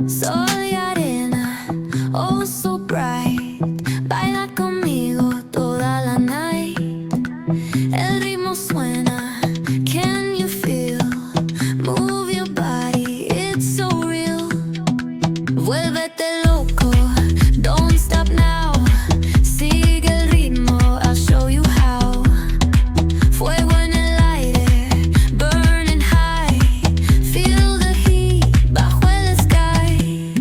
Soy arena, oh so bright. Baila conmigo toda la night. El ritmo suena, can you feel? Move your body, it's so real. Vuélvete loco, don't stop now. Sigue el ritmo, I'll show you how. Fuego en el aire, burning high. Feel the heat bajo el sky.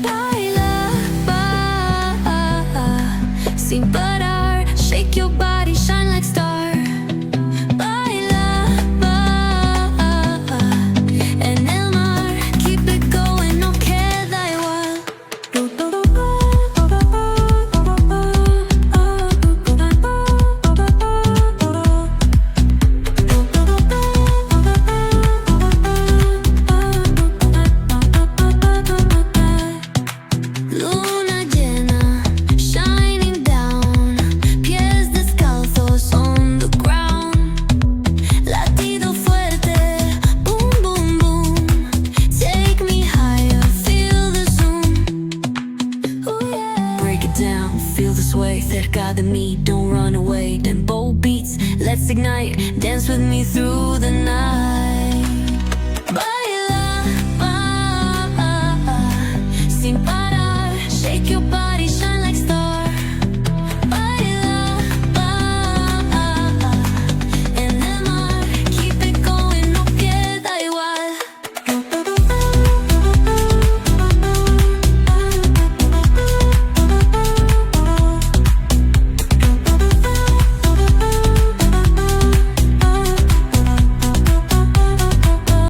Baila, sin parar. Shake your body, shine like star. Baila, en el mar. Keep it going, no queda igual. Luna llena, shining down. Pies descalzos on the ground. Latido fuerte, boom, boom, boom. Take me higher, feel the zoom. Ooh, yeah. Break it down, feel the sway. Cerca de mí, don't run away. Tempo beats, let's ignite. Dance with me through the night.